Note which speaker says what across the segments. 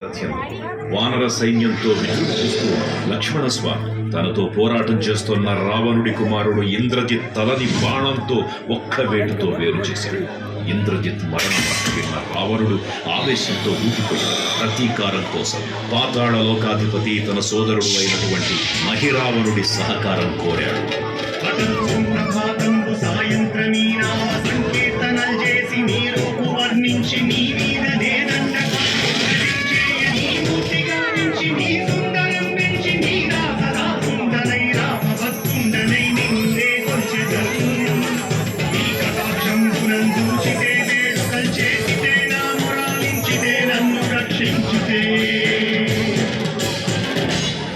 Speaker 1: వానర సైన్యంతో విజృంభిస్తూ లక్ష్మణస్వామి తనతో పోరాటం చేస్తున్న రావణుడి కుమారుడు ఇంద్రజిత్ తలని బాణంతో ఒక్క వేటుతో వేరు చేశాడు. ఇంద్రజిత్ మరణం విన్న రావణుడు ఆవేశంతో ఊగిపోయాడు. ప్రతీకారం కోసం పాతాళ లోకాధిపతి తన సోదరుడు అయినటువంటి మహిరావణుడి సహకారం కోరాడు.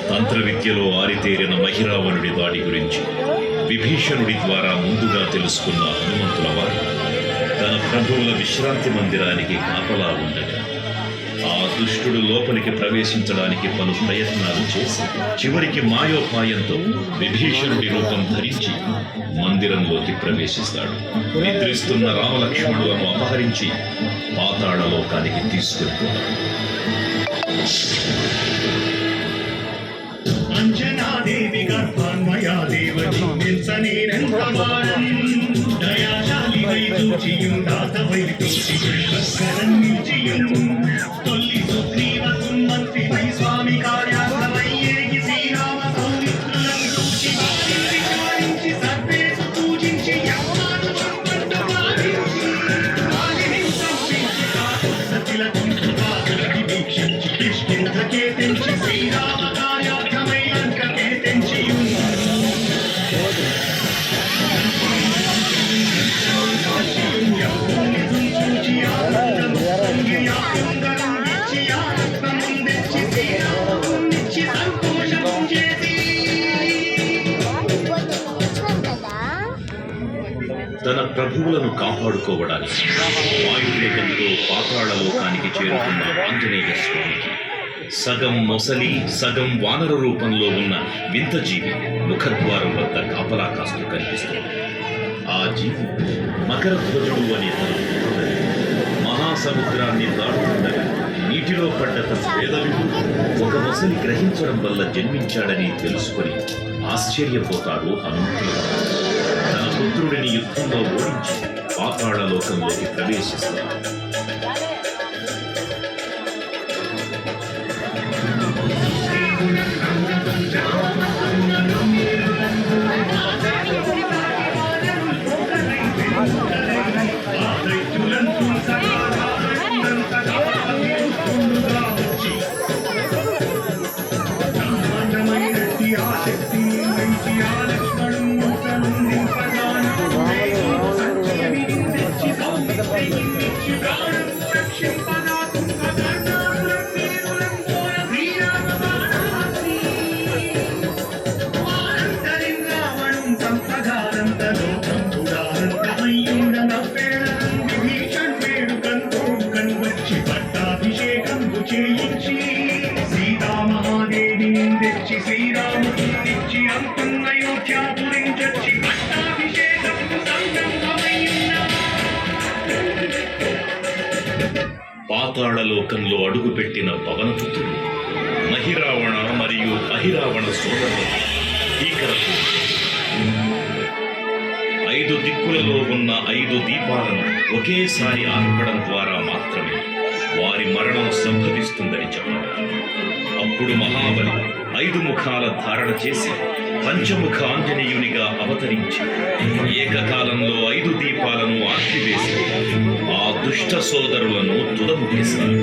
Speaker 1: తంత్ర విద్యలో ఆరితేరిన మహిరావణుడి దాడి గురించి విభీషణుడి ద్వారా ముందుగా తెలుసుకున్న హనుమంతుల వారు తన ప్రభువుల విశ్రాంతి మందిరానికి కాపలా ఉండగా ఆ దుష్టుడు లోపలికి ప్రవేశించడానికి పలు ప్రయత్నాలు చేసి చివరికి మాయోపాయంతో విభీషణుడి రూపం ధరించి మందిరంలోకి ప్రవేశిస్తాడు. నిద్రిస్తున్న రామలక్ష్మణులను అపహరించి పాతాళ లోకానికి తీసుకెళ్తున్నాడు.
Speaker 2: అంజనాదేవి గర్భాన్మయా దేవజింసనేనంతమానం దయాశాలి వైదూచియం దాత వైదూచియం తొల్లి సుగ్రీవకుం మంత్రి వై స్వామి కార్యార్థమయ్యేగి శ్రీరామ సౌమిత్రులం దూచి వారించి సర్వేసు పూజించి యవ్వాను సంపన్ను వారిని సంపించి సతిలకం కృపాకులకి వీక్షించి కిష్కింధకే తెంచి శ్రీరామ
Speaker 1: తన ప్రభువులను కాపాడుకోవడానికి వాయువేగంతో పాతాళ లోకానికి చేరుకున్న ఆంజనేయ స్వామికి సగం మొసలి సగం వానర రూపంలో ఉన్న వింత జీవి ముఖద్వారం వద్ద కాపలా కాస్తూ కనిపిస్తుంది. ఆ జీవి మకరధ్వజుడు అనే తన పుత్రుడని మహాసముద్రాన్ని దాటుతుండగా నీటిలో పడ్డ తన పేదవిడు ఒక మొసలి గ్రహించడం వల్ల జన్మించాడని తెలుసుకొని ఆశ్చర్యపోతాడు హనుమంతుడు. తన పుత్రుడిని యుద్ధంలో ఓడించి పాతాళ లోకంలోకి ప్రవేశిస్తాడు. పాతాళ లోకంలో అడుగుపెట్టిన పవనపుత్రుడు మహిరావణ మరియు అహిరావణ సోదరులు భీకరకు 5 దిక్కులలో ఉన్న 5 దీపాలను ఒకేసారి ఆర్పడం ద్వారా మాత్రమే వారి మరణం సంభవిస్తుందని చెప్పారు. అప్పుడు మహాబలి 5 ముఖాల ధారణ చేసి పంచముఖ ఆంజనేయునిగా అవతరించి ఏకకాలంలో 5 దీపాలను ఆర్పివేసి ఆ దుష్ట సోదరులను తుదముఖిస్తారు.